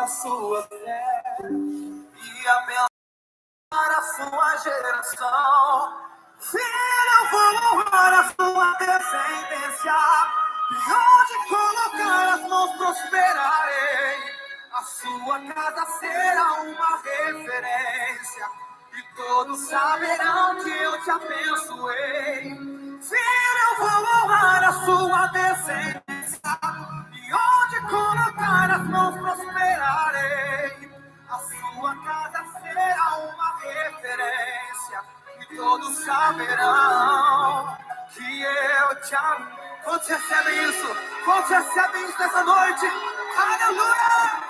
a sua fé e abençoar a sua geração. Filho, eu vou honrar a sua descendência, e onde colocar as mãos prosperarei. A sua casa será uma referência, e todos saberão que eu te abençoei. Filho, eu vou honrar a sua descendência, e onde colocar as mãos prosperarei. A sua casa será uma referência, e todos saberão que eu te amo. Quantos recebem isso? Quantos recebem isso nessa noite? Aleluia!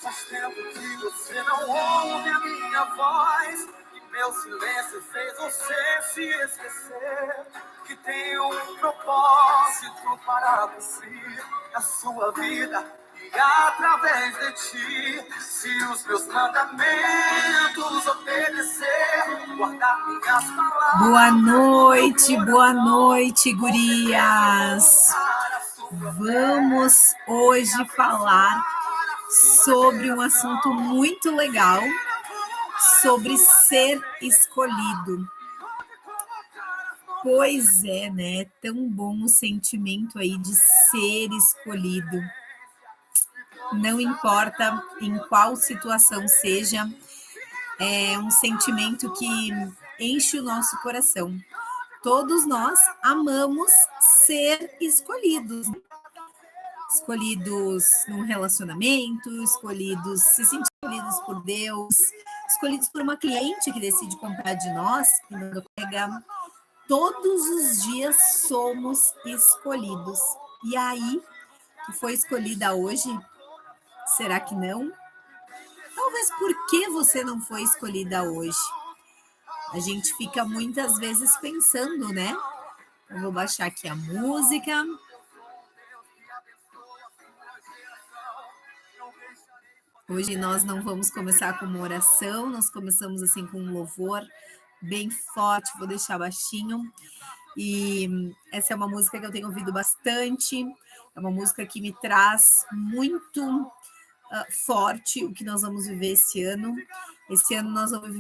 Faz tempo que você não ouve a minha voz, e meu silêncio fez você se esquecer que tem um propósito para cumprir na sua vida e através de ti. Se os meus mandamentos obedecer, guardar minhas palavras. Boa noite, gurias. Vamos hoje falar sobre um assunto muito legal, sobre ser escolhido. Pois é, né? Tão bom o sentimento aí de ser escolhido. Não importa em qual situação seja, é um sentimento que enche o nosso coração. Todos nós amamos ser escolhidos. Escolhidos num relacionamento, se sentir escolhidos por Deus, escolhidos por uma cliente que decide comprar de nós, que não pega. Todos os dias somos escolhidos. E aí, que foi escolhida hoje, será que não? Talvez por que você não foi escolhida hoje? A gente fica muitas vezes pensando, né? Eu vou baixar aqui a música. Hoje nós não vamos começar com uma oração, nós começamos assim com um louvor bem forte, vou deixar baixinho. E essa é uma música que eu tenho ouvido bastante, é uma música que me traz muito forte o que nós vamos viver esse ano. Esse ano nós vamos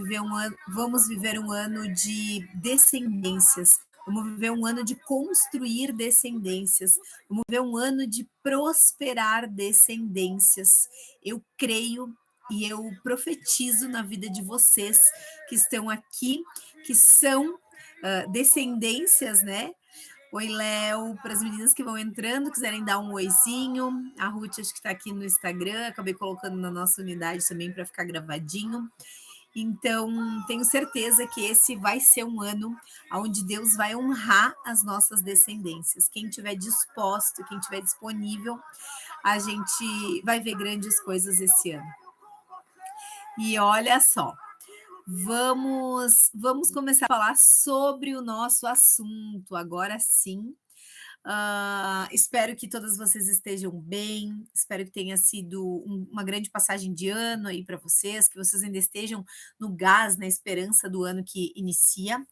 viver um ano de descendências. Vamos viver um ano de construir descendências. Vamos viver um ano de prosperar descendências. Eu creio e eu profetizo na vida de vocês que estão aqui, que são descendências, né? Oi, Léo, para as meninas que vão entrando, quiserem dar um oizinho. A Ruth acho que está aqui no Instagram, acabei colocando na nossa unidade também para ficar gravadinho. Então, tenho certeza que esse vai ser um ano onde Deus vai honrar as nossas descendências. Quem estiver disposto, quem estiver disponível, a gente vai ver grandes coisas esse ano. E olha só, vamos começar a falar sobre o nosso assunto, agora sim. Espero que todas vocês estejam bem, espero que tenha sido uma grande passagem de ano aí para vocês, que vocês ainda estejam no gás, na esperança do ano que inicia.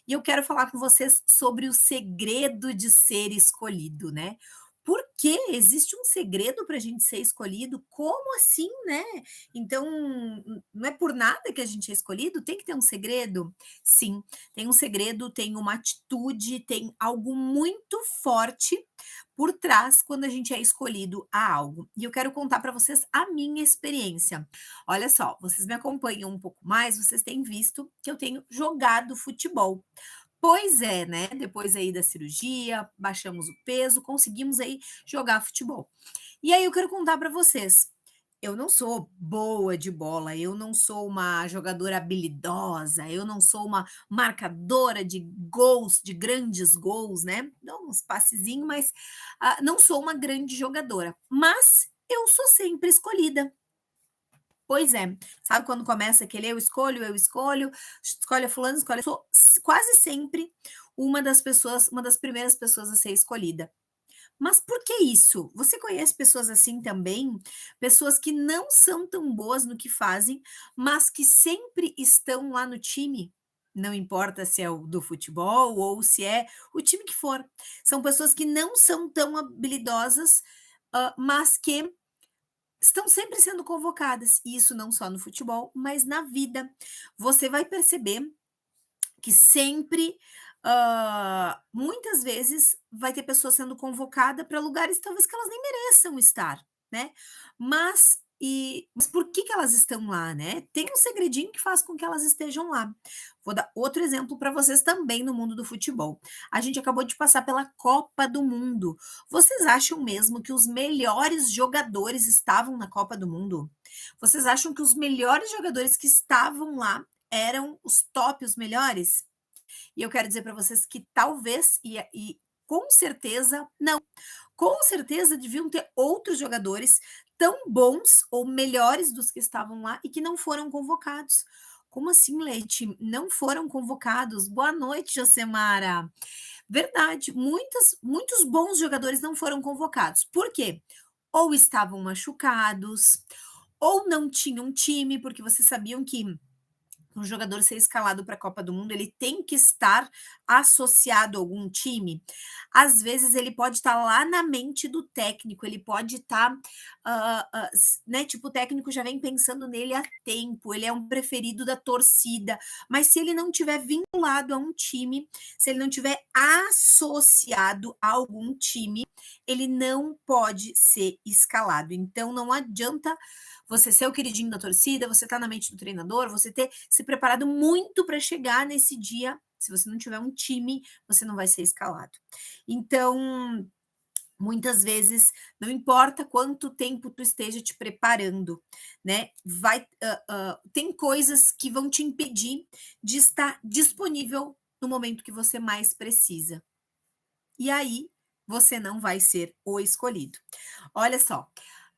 E eu quero falar com vocês sobre o segredo de ser escolhido, né? Por que existe um segredo para a gente ser escolhido? Como assim, né? Então, não é por nada que a gente é escolhido? Tem que ter um segredo? Sim, tem um segredo, tem uma atitude, tem algo muito forte por trás quando a gente é escolhido a algo. E eu quero contar para vocês a minha experiência. Olha só, vocês me acompanham um pouco mais, vocês têm visto que eu tenho jogado futebol. Pois é, né? Depois aí da cirurgia, baixamos o peso, conseguimos aí jogar futebol. E aí eu quero contar para vocês. Eu não sou boa de bola, eu não sou uma jogadora habilidosa, eu não sou uma marcadora de gols, de grandes gols, né? Dou uns passezinhos, mas não sou uma grande jogadora. Mas eu sou sempre escolhida. Pois é, sabe quando começa aquele escolhe a fulano, escolhe. Eu sou quase sempre uma das primeiras pessoas a ser escolhida. Mas por que isso? Você conhece pessoas assim também? Pessoas que não são tão boas no que fazem, mas que sempre estão lá no time? Não importa se é o do futebol ou se é o time que for. São pessoas que não são tão habilidosas, mas que estão sempre sendo convocadas, e isso não só no futebol, mas na vida. Você vai perceber que sempre, muitas vezes vai ter pessoas sendo convocada para lugares talvez que elas nem mereçam estar, né. Mas por que que elas estão lá, né? Tem um segredinho que faz com que elas estejam lá. Vou dar outro exemplo para vocês também no mundo do futebol. A gente acabou de passar pela Copa do Mundo. Vocês acham mesmo que os melhores jogadores estavam na Copa do Mundo? Vocês acham que os melhores jogadores que estavam lá eram os top, os melhores? E eu quero dizer para vocês que talvez e com certeza não. Com certeza deviam ter outros jogadores tão bons ou melhores dos que estavam lá e que não foram convocados. Como assim, Leite? Não foram convocados? Boa noite, Josemara. Verdade, muitos bons jogadores não foram convocados. Por quê? Ou estavam machucados, ou não tinham time, porque vocês sabiam que um jogador ser escalado para a Copa do Mundo, ele tem que estar associado a algum time. Às vezes ele pode estar lá na mente do técnico, ele pode estar, né, tipo, o técnico já vem pensando nele há tempo, ele é um preferido da torcida, mas se ele não tiver vinculado a um time, se ele não tiver associado a algum time, ele não pode ser escalado. Então não adianta você ser o queridinho da torcida, você tá na mente do treinador, você ter se preparado muito para chegar nesse dia. Se você não tiver um time, você não vai ser escalado. Então, muitas vezes, não importa quanto tempo tu esteja te preparando, né? Tem coisas que vão te impedir de estar disponível no momento que você mais precisa. E aí, você não vai ser o escolhido. Olha só,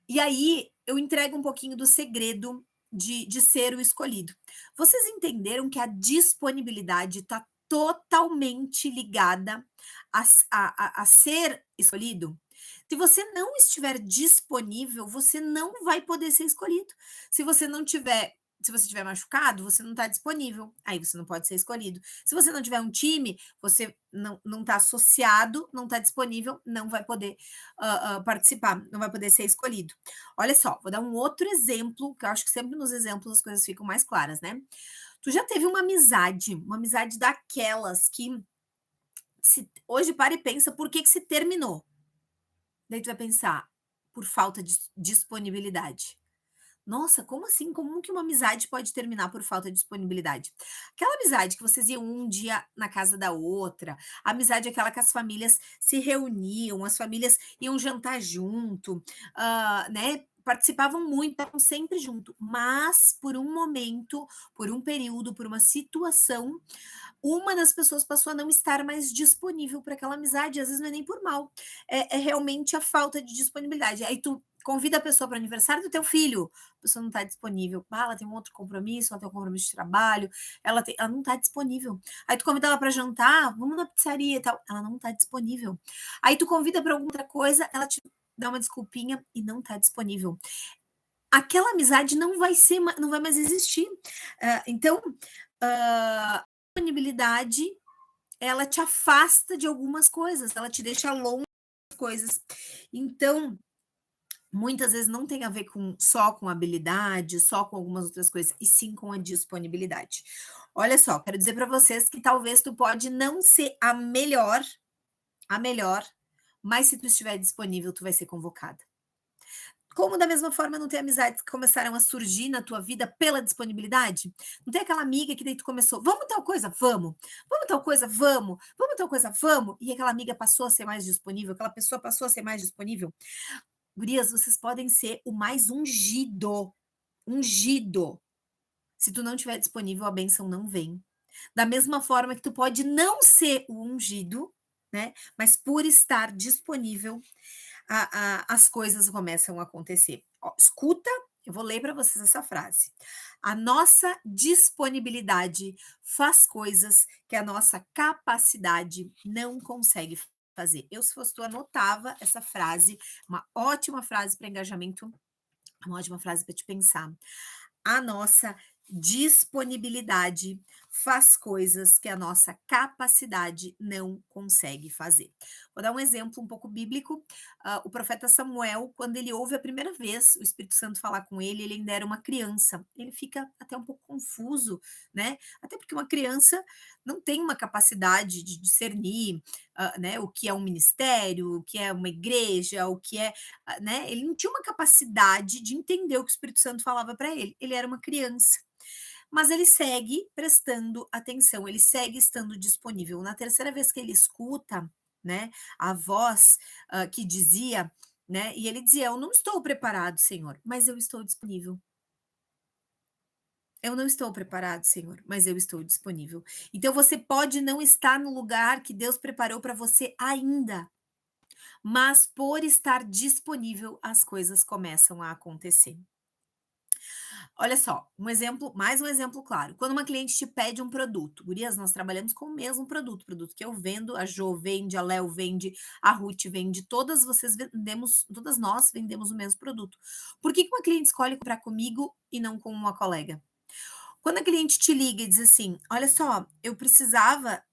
e aí eu entrego um pouquinho do segredo de ser o escolhido. Vocês entenderam que a disponibilidade está totalmente ligada a ser escolhido? Se você não estiver disponível, você não vai poder ser escolhido. Se você não tiver se você estiver machucado, você não está disponível, aí você não pode ser escolhido. Se você não tiver um time, você não está associado, não está disponível, não vai poder participar, não vai poder ser escolhido. Olha só, vou dar um outro exemplo, que eu acho que sempre nos exemplos as coisas ficam mais claras, né? Tu já teve uma amizade daquelas que hoje para e pensa por que que se terminou. Daí tu vai pensar, por falta de disponibilidade. Nossa, como assim? Como que uma amizade pode terminar por falta de disponibilidade? Aquela amizade que vocês iam um dia na casa da outra, a amizade é aquela que as famílias se reuniam, as famílias iam jantar junto, né? Participavam muito, estavam sempre junto, mas por um momento, por um período, por uma situação, uma das pessoas passou a não estar mais disponível para aquela amizade, às vezes não é nem por mal, é realmente a falta de disponibilidade. Aí tu convida a pessoa para o aniversário do teu filho, a pessoa não está disponível. Ah, ela tem um outro compromisso, ela tem um compromisso de trabalho, ela não está disponível. Aí tu convida ela para jantar, vamos na pizzaria e tal, ela não está disponível. Aí tu convida para alguma outra coisa, ela te dá uma desculpinha e não está disponível. Aquela amizade não vai mais existir. Então, a disponibilidade, ela te afasta de algumas coisas, ela te deixa longe das coisas. Então, muitas vezes não tem a ver só com habilidade, só com algumas outras coisas, e sim com a disponibilidade. Olha só, quero dizer para vocês que talvez tu pode não ser a melhor, mas se tu estiver disponível, tu vai ser convocada. Como da mesma forma não tem amizades que começaram a surgir na tua vida pela disponibilidade? Não tem aquela amiga que daí tu começou: "Vamos tal coisa? Vamos. Vamos tal coisa? Vamos. Vamos tal coisa? Vamos", e aquela amiga passou a ser mais disponível, aquela pessoa passou a ser mais disponível? Gurias, vocês podem ser o mais ungido, ungido. Se tu não estiver disponível, a bênção não vem. Da mesma forma que tu pode não ser o ungido, né, mas por estar disponível, as coisas começam a acontecer. Ó, escuta, eu vou ler para vocês essa frase. A nossa disponibilidade faz coisas que a nossa capacidade não consegue fazer. Eu, se fosse tu, anotava essa frase, uma ótima frase para engajamento, uma ótima frase para te pensar. A nossa disponibilidade faz coisas que a nossa capacidade não consegue fazer. Vou dar um exemplo um pouco bíblico. O profeta Samuel, quando ele ouve a primeira vez o Espírito Santo falar com ele ainda era uma criança. Ele fica até um pouco confuso, né? Até porque uma criança não tem uma capacidade de discernir, né, o que é um ministério, o que é uma igreja, o que é, né? Ele não tinha uma capacidade de entender o que o Espírito Santo falava para ele. Ele era uma criança. Mas ele segue prestando atenção, ele segue estando disponível. Na terceira vez que ele escuta, né, a voz, que dizia, né, e ele dizia: "Eu não estou preparado, Senhor, mas eu estou disponível. Eu não estou preparado, Senhor, mas eu estou disponível". Então você pode não estar no lugar que Deus preparou para você ainda, mas por estar disponível, as coisas começam a acontecer. Olha só, mais um exemplo claro. Quando uma cliente te pede um produto, gurias, nós trabalhamos com o mesmo produto, produto que eu vendo, a Jo vende, a Léo vende, a Ruth vende, todas nós vendemos o mesmo produto. Por que que uma cliente escolhe comprar comigo e não com uma colega? Quando a cliente te liga e diz assim: "Olha só, eu precisava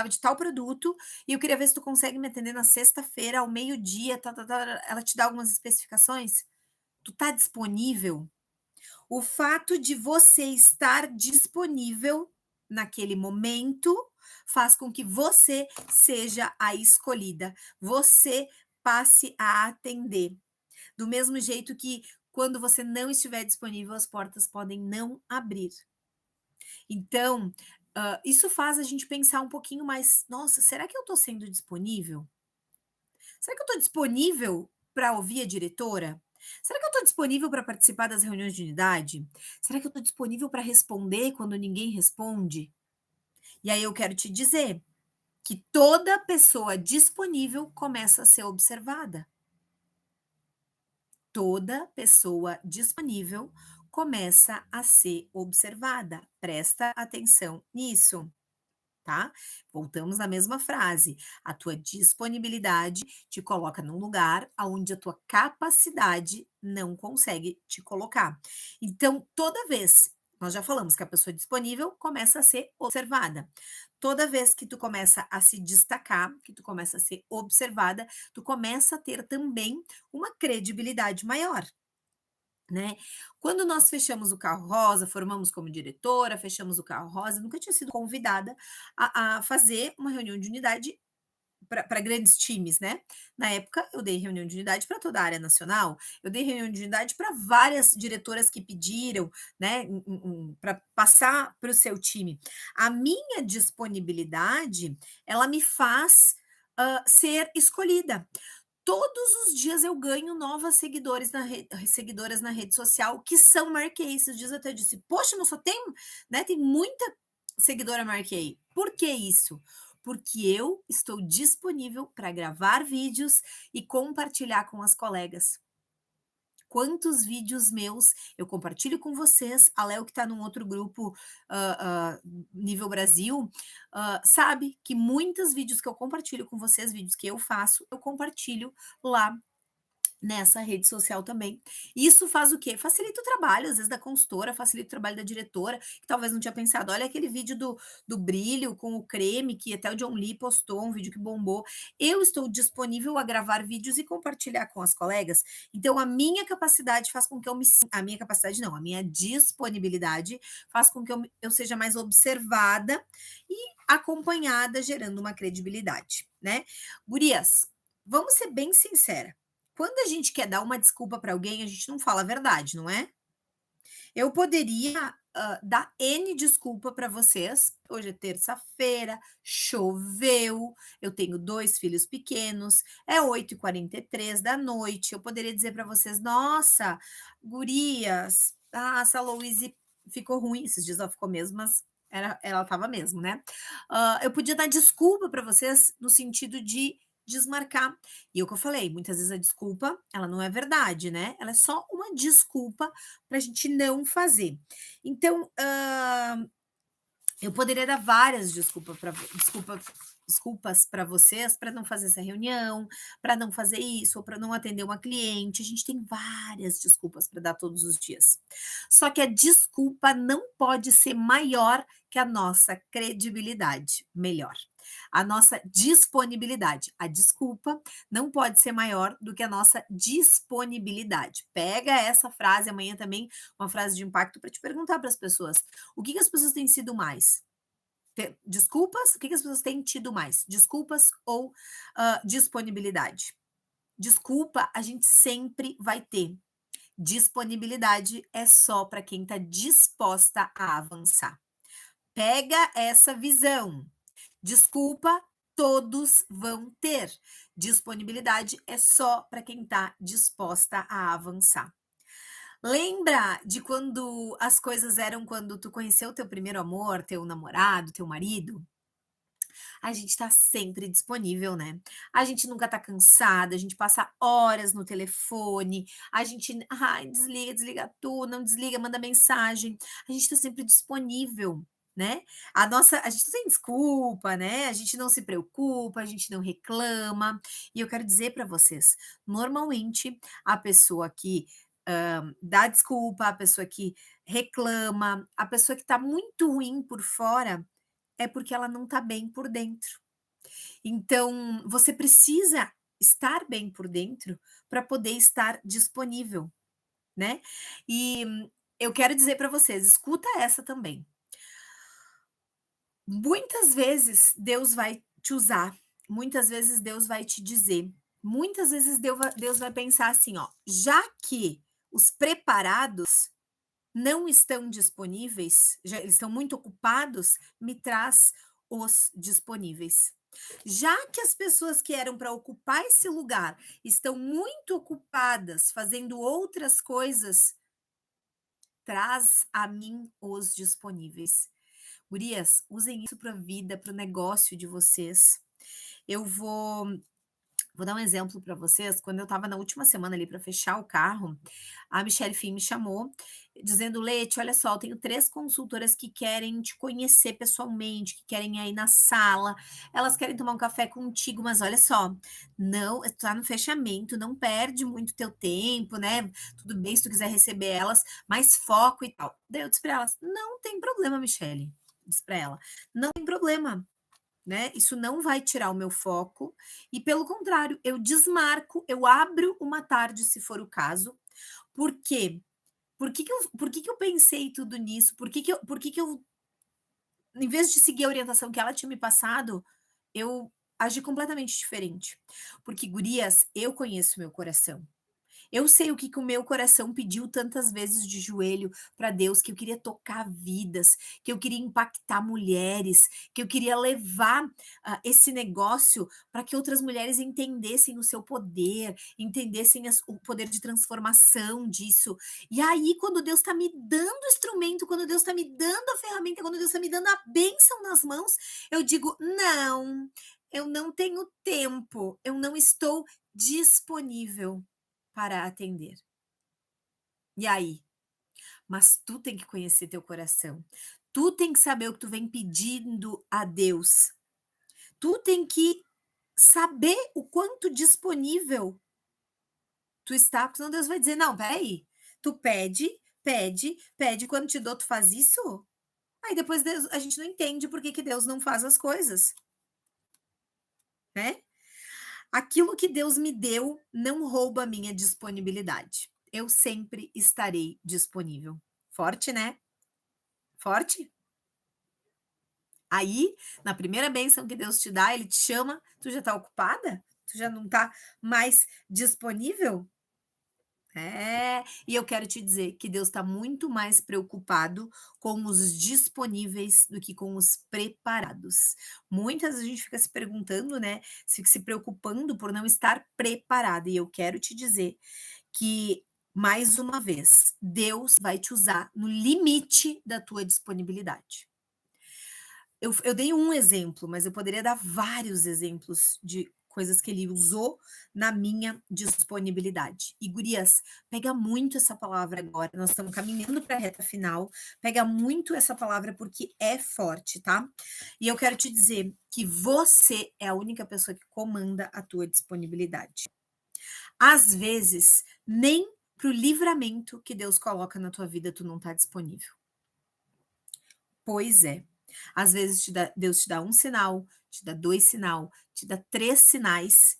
de tal produto e eu queria ver se tu consegue me atender na sexta-feira ao meio-dia, tá", ela te dá algumas especificações. Tu tá disponível? O fato de você estar disponível naquele momento faz com que você seja a escolhida, você passe a atender. Do mesmo jeito que quando você não estiver disponível, as portas podem não abrir. Então, isso faz a gente pensar um pouquinho mais: "Nossa, será que eu estou sendo disponível? Será que eu estou disponível para ouvir a diretora? Será que eu estou disponível para participar das reuniões de unidade? Será que eu estou disponível para responder quando ninguém responde?" E aí eu quero te dizer que toda pessoa disponível começa a ser observada. Toda pessoa disponível começa a ser observada. Presta atenção nisso. Tá? Voltamos na mesma frase. A tua disponibilidade te coloca num lugar aonde a tua capacidade não consegue te colocar. Então, toda vez, nós já falamos que a pessoa disponível começa a ser observada. Toda vez que tu começa a se destacar, que tu começa a ser observada, tu começa a ter também uma credibilidade maior. Né. Quando nós fechamos o Carro Rosa, formamos como diretora, fechamos o Carro Rosa, nunca tinha sido convidada a fazer uma reunião de unidade para grandes times, né. Na época, eu dei reunião de unidade para toda a área nacional, eu dei reunião de unidade para várias diretoras que pediram, né, pra passar para o seu time. A minha disponibilidade, ela me faz, ser escolhida. Todos os dias eu ganho novas seguidoras na rede social que são marquei. Esses dias eu até disse: "Poxa, mas só tem, né, tem muita seguidora marquei". Por que isso? Porque eu estou disponível para gravar vídeos e compartilhar com as colegas. Quantos vídeos meus eu compartilho com vocês, a Léo que está num outro grupo, hã, hã, nível Brasil, sabe que muitos vídeos que eu compartilho com vocês, vídeos que eu faço, eu compartilho lá nessa rede social também. Isso faz o quê? Facilita o trabalho, às vezes, da consultora, facilita o trabalho da diretora, que talvez não tinha pensado: "Olha aquele vídeo do brilho com o creme que até o John Lee postou, um vídeo que bombou". Eu estou disponível a gravar vídeos e compartilhar com as colegas, então a minha capacidade faz com que eu me sin a minha capacidade não, a minha disponibilidade faz com que eu seja mais observada e acompanhada, gerando uma credibilidade, né. Gurias, vamos ser bem sincera, quando a gente quer dar uma desculpa para alguém, a gente não fala a verdade, não é? Eu poderia, dar N desculpa para vocês. Hoje é terça-feira, choveu, eu tenho 2 filhos pequenos, é 8h43 da noite. Eu poderia dizer para vocês: "Nossa, gurias, essa Louise ficou ruim", esses dias ela ficou mesmo, mas ela estava mesmo, né. Eu podia dar desculpa para vocês no sentido de desmarcar. E o que eu falei, muitas vezes a desculpa, ela não é verdade, né, ela é só uma desculpa para a gente não fazer. Então, Eu poderia dar várias desculpas para vocês, para não fazer essa reunião, para não fazer isso, ou para não atender uma cliente. A gente tem várias desculpas para dar todos os dias. Só que a desculpa não pode ser maior que a nossa credibilidade, melhor, a nossa disponibilidade. A desculpa não pode ser maior do que a nossa disponibilidade. Pega essa frase amanhã também, uma frase de impacto para te perguntar para as pessoas: o que que as pessoas têm sido mais? Desculpas? O que que as pessoas têm tido mais? Desculpas ou disponibilidade? Desculpa, a gente sempre vai ter. Disponibilidade é só para quem está disposta a avançar. Pega essa visão. Desculpa, todos vão ter. Disponibilidade é só para quem está disposta a avançar. Lembra de quando as coisas eram quando tu conheceu teu primeiro amor, teu namorado, teu marido? A gente tá sempre disponível, né. A gente nunca tá cansada, a gente passa horas no telefone, a gente ai, desliga, desliga tudo, não desliga, manda mensagem, a gente tá sempre disponível, né. A gente não tem desculpa, né, a gente não se preocupa, a gente não reclama. E eu quero dizer pra vocês, normalmente a pessoa que, dá desculpa, a pessoa que reclama, a pessoa que tá muito ruim por fora, é porque ela não tá bem por dentro. Então, você precisa estar bem por dentro para poder estar disponível, né. E eu quero dizer para vocês, escuta essa também. Muitas vezes Deus vai te usar, muitas vezes Deus vai te dizer, muitas vezes Deus vai pensar assim: "Ó, já que os preparados não estão disponíveis, já eles estão muito ocupados, me traz os disponíveis. Já que as pessoas que eram para ocupar esse lugar estão muito ocupadas fazendo outras coisas, traz a mim os disponíveis." Gurias, usem isso para a vida, para o negócio de vocês. Eu vou dar um exemplo para vocês, quando eu estava na última semana ali para fechar o carro, a Michelle Fim me chamou, dizendo: "Leti, olha só, eu tenho 3 consultoras que querem te conhecer pessoalmente, que querem ir aí na sala, elas querem tomar um café contigo, mas olha só, não, tá no fechamento, não perde muito teu tempo, né, tudo bem se tu quiser receber elas, mas foco e tal." Daí eu disse pra elas: "Não tem problema, Michelle", disse pra ela, "não tem problema, né, isso não vai tirar o meu foco e pelo contrário, eu desmarco, eu abro uma tarde se for o caso. Por quê? Por que que eu pensei tudo nisso? Por que que eu, em vez de seguir a orientação que ela tinha me passado, eu agi completamente diferente? Porque gurias, eu conheço meu coração. Eu sei o que que o meu coração pediu tantas vezes de joelho para Deus, que eu queria tocar vidas, que eu queria impactar mulheres, que eu queria levar, esse negócio para que outras mulheres entendessem o seu poder, entendessem o poder de transformação disso. E aí, quando Deus está me dando o instrumento, quando Deus está me dando a ferramenta, quando Deus está me dando a bênção nas mãos, eu digo: "Não, eu não tenho tempo, eu não estou disponível para atender." E aí? Mas tu tem que conhecer teu coração. Tu tem que saber o que tu vem pedindo a Deus. Tu tem que saber o quanto disponível tu está, porque senão Deus vai dizer: "Não, espera aí, tu pede, pede, pede, quando te dou tu faz isso?" Aí depois Deus a gente não entende por que que Deus não faz as coisas, né. Aquilo que Deus me deu não rouba a minha disponibilidade. Eu sempre estarei disponível. Forte, né? Forte? Aí, na primeira bênção que Deus te dá, ele te chama, tu já tá ocupada? Tu já não tá mais disponível? É, e eu quero te dizer que Deus está muito mais preocupado com os disponíveis do que com os preparados. Muitas vezes a gente fica se perguntando, né, se preocupando por não estar preparada. E eu quero te dizer que, mais uma vez, Deus vai te usar no limite da tua disponibilidade. Eu dei um exemplo, mas eu poderia dar vários exemplos de coisas que ele usou na minha disponibilidade. E gurias, pega muito essa palavra agora, nós estamos caminhando para a reta final, pega muito essa palavra porque é forte, tá? E eu quero te dizer que você é a única pessoa que comanda a tua disponibilidade. Às vezes, nem para o livramento que Deus coloca na tua vida tu não está disponível. Pois é. Às vezes Deus te dá um sinal, te dá 2 sinal, te dá 3 sinais,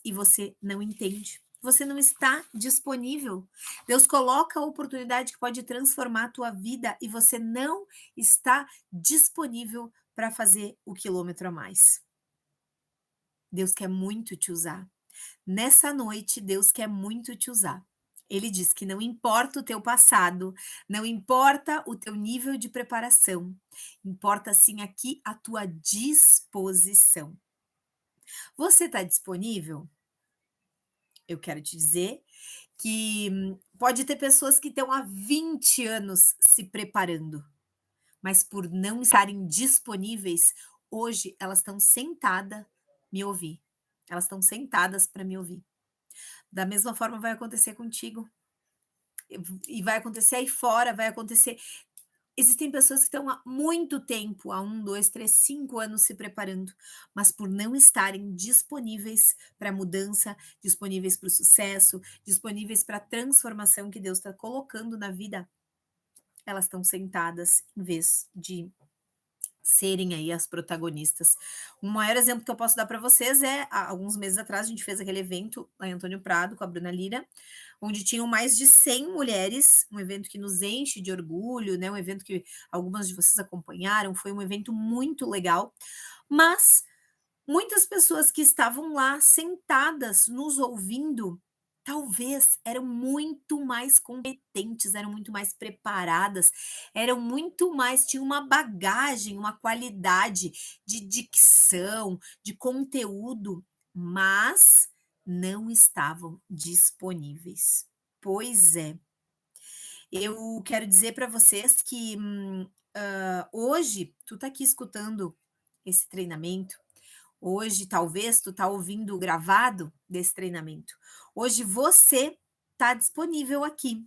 e você não entende. Você não está disponível. Deus coloca a oportunidade que pode transformar a tua vida e você não está disponível para fazer o quilômetro a mais. Deus quer muito te usar. Nessa noite, Deus quer muito te usar. Ele diz que não importa o teu passado, não importa o teu nível de preparação, importa sim aqui a tua disposição. Você está disponível? Eu quero te dizer que pode ter pessoas que estão há 20 anos se preparando, mas por não estarem disponíveis, hoje elas estão sentadas me ouvir. Elas estão sentadas para me ouvir. Da mesma forma vai acontecer contigo. E vai acontecer aí fora, vai acontecer. Existem pessoas que estão há muito tempo, há 1, 2, 3, 5 anos se preparando, mas por não estarem disponíveis para a mudança, disponíveis para o sucesso, disponíveis para a transformação que Deus está colocando na vida, elas estão sentadas em vez de serem aí as protagonistas. O maior exemplo que eu posso dar para vocês é, há alguns meses atrás, a gente fez aquele evento lá em Antônio Prado com a Bruna Lira, onde tinham mais de 100 mulheres, um evento que nos enche de orgulho, né, um evento que algumas de vocês acompanharam, foi um evento muito legal, mas muitas pessoas que estavam lá sentadas nos ouvindo, talvez eram muito mais competentes, eram muito mais preparadas, eram muito mais, tinham uma bagagem, uma qualidade de dicção, de conteúdo, mas não estavam disponíveis. Pois é, eu quero dizer para vocês que hoje tu tá aqui escutando esse treinamento. Hoje, talvez, tu tá ouvindo o gravado desse treinamento. Hoje você está disponível aqui.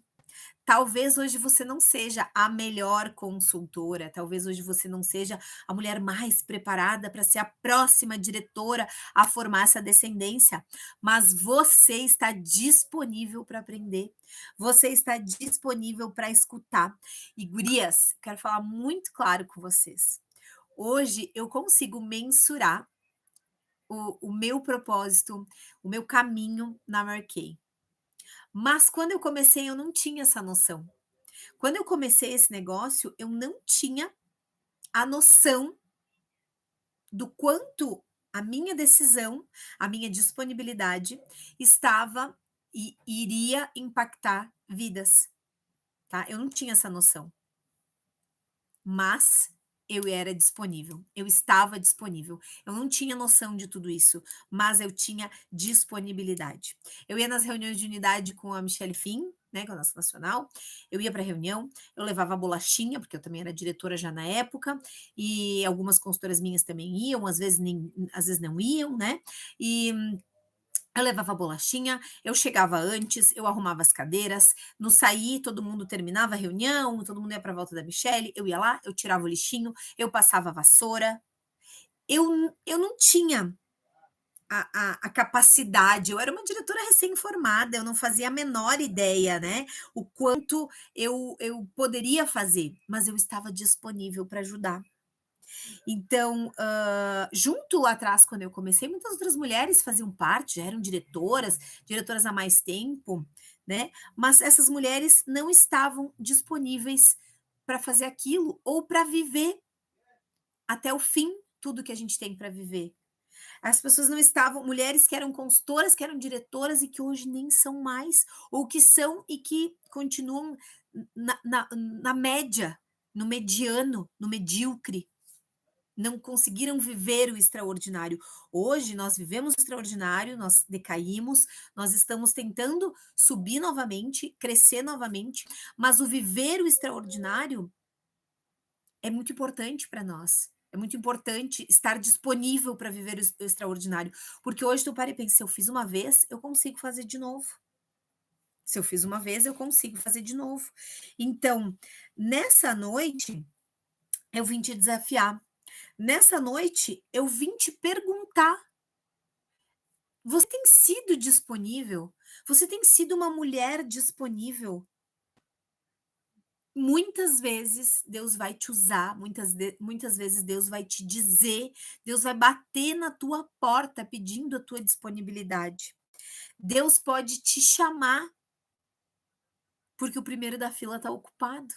Talvez hoje você não seja a melhor consultora, talvez hoje você não seja a mulher mais preparada para ser a próxima diretora a formar essa descendência, mas você está disponível para aprender, você está disponível para escutar. E gurias, quero falar muito claro com vocês. Hoje eu consigo mensurar o meu propósito, o meu caminho na Mary Kay. Mas quando eu comecei, eu não tinha essa noção. Quando eu comecei esse negócio, eu não tinha a noção do quanto a minha decisão, a minha disponibilidade estava e iria impactar vidas, tá? Eu não tinha essa noção. Mas eu era disponível, eu estava disponível. Eu não tinha noção de tudo isso, mas eu tinha disponibilidade. Eu ia nas reuniões de unidade com a Michelle Finn, né, com a nossa nacional. Eu ia para a reunião, eu levava bolachinha, porque eu também era diretora já na época, e algumas consultoras minhas também iam, às vezes não iam, né? E eu levava bolachinha, eu chegava antes, eu arrumava as cadeiras, no sair todo mundo terminava a reunião, todo mundo ia para a volta da Michelle, eu ia lá, eu tirava o lixinho, eu passava a vassoura. Eu não tinha a capacidade, eu era uma diretora recém-formada, eu não fazia a menor ideia, né, o quanto eu poderia fazer, mas eu estava disponível para ajudar. Então, junto lá atrás, quando eu comecei, muitas outras mulheres faziam parte, já eram diretoras há mais tempo, né? Mas essas mulheres não estavam disponíveis para fazer aquilo ou para viver até o fim tudo que a gente tem para viver. As pessoas não estavam, mulheres que eram consultoras, que eram diretoras e que hoje nem são mais, ou que são e que continuam na média, no mediano, no medíocre, não conseguiram viver o extraordinário. Hoje nós vivemos o extraordinário, nós decaímos, nós estamos tentando subir novamente, crescer novamente, mas o viver o extraordinário é muito importante para nós. É muito importante estar disponível para viver o extraordinário, porque hoje tu para e pensa: "Se eu fiz uma vez, eu consigo fazer de novo. Se eu fiz uma vez, eu consigo fazer de novo". Então, nessa noite, eu vim te desafiar. Nessa noite, eu vim te perguntar: você tem sido disponível? Você tem sido uma mulher disponível? Muitas vezes Deus vai te usar, muitas vezes Deus vai te dizer, Deus vai bater na tua porta pedindo a tua disponibilidade. Deus pode te chamar, porque o primeiro da fila está ocupado.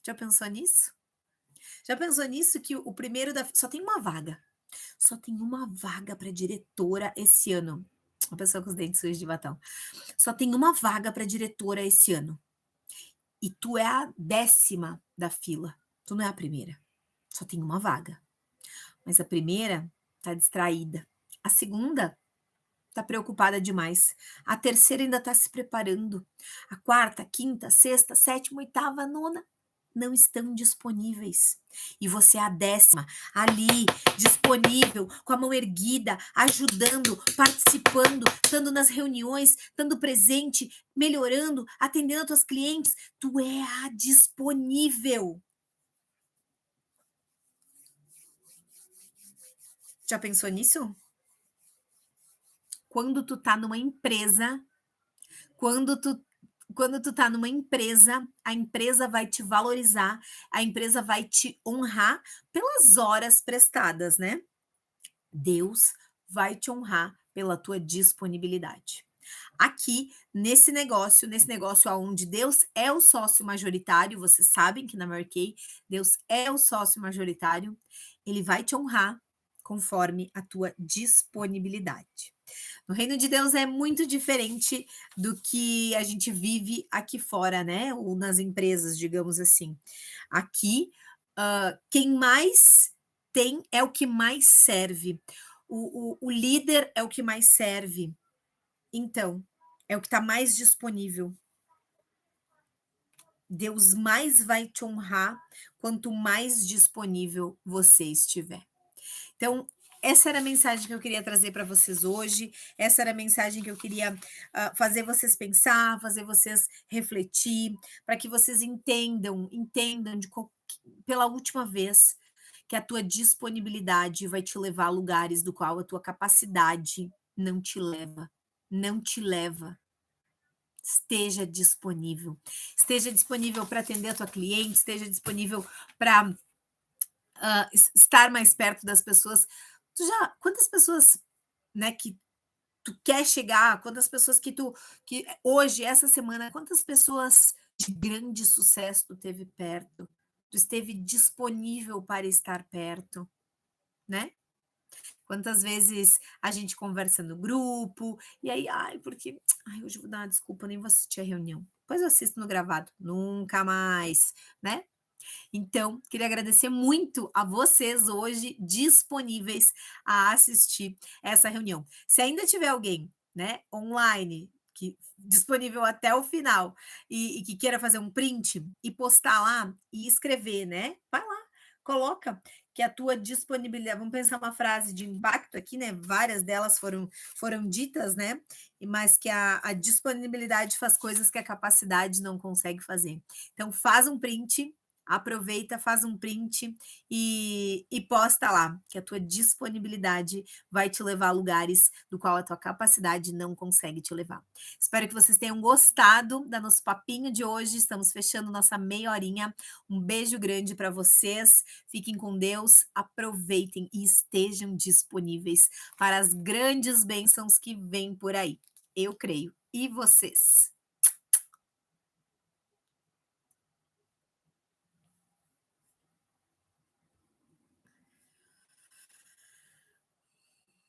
Já pensou nisso? Já pensou nisso que o primeiro da só tem uma vaga, só tem uma vaga para diretora esse ano. Uma pessoa com os dentes sujos de batom. Só tem uma vaga para diretora esse ano. E tu é a 10ª da fila, tu não é a primeira. Só tem uma vaga, mas a primeira tá distraída, a segunda tá preocupada demais, a terceira ainda tá se preparando, a quarta, quinta, sexta, sétima, oitava, nona não estão disponíveis. E você é a 10ª, ali, disponível, com a mão erguida, ajudando, participando, estando nas reuniões, estando presente, melhorando, atendendo a tuas clientes. Tu é a disponível. Já pensou nisso? Quando tu tá numa empresa, quando tu quando tu tá numa empresa, a empresa vai te valorizar, a empresa vai te honrar pelas horas prestadas, né. Deus vai te honrar pela tua disponibilidade. Aqui, nesse negócio aonde Deus é o sócio majoritário, vocês sabem que na Mary Kay, Deus é o sócio majoritário, ele vai te honrar conforme a tua disponibilidade. No reino de Deus é muito diferente do que a gente vive aqui fora, né, ou nas empresas, digamos assim. Aqui, quem mais tem é o que mais serve. O líder é o que mais serve. Então, é o que está mais disponível. Deus mais vai te honrar quanto mais disponível você estiver. Então, essa era a mensagem que eu queria trazer para vocês hoje. Essa era a mensagem que eu queria fazer vocês pensar, fazer vocês refletir, para que vocês entendam pela última vez que a tua disponibilidade vai te levar a lugares do qual a tua capacidade não te leva. Não te leva. Esteja disponível. Esteja disponível para atender a tua cliente, esteja disponível para estar mais perto das pessoas. Quantas pessoas, né, que tu quer chegar, quantas pessoas que hoje, essa semana, quantas pessoas de grande sucesso tu teve perto, tu esteve disponível para estar perto, né? Quantas vezes a gente conversa no grupo, e aí, ai, porque, ai, hoje eu vou dar uma desculpa, nem vou assistir a reunião. Depois eu assisto no gravado, nunca mais, né? Então, queria agradecer muito a vocês hoje disponíveis a assistir essa reunião. Se ainda tiver alguém, né, online, que disponível até o final e que queira fazer um print e postar lá e escrever, né, vai lá, coloca que a tua disponibilidade, vamos pensar uma frase de impacto aqui, né, várias delas foram ditas, né, mas que a disponibilidade faz coisas que a capacidade não consegue fazer. Então faz um print, aproveita, faz um print e posta lá, que a tua disponibilidade vai te levar a lugares do qual a tua capacidade não consegue te levar. Espero que vocês tenham gostado da nosso papinho de hoje. Estamos fechando nossa meia horinha. Um beijo grande para vocês. Fiquem com Deus, aproveitem e estejam disponíveis para as grandes bênçãos que vêm por aí. Eu creio. E vocês?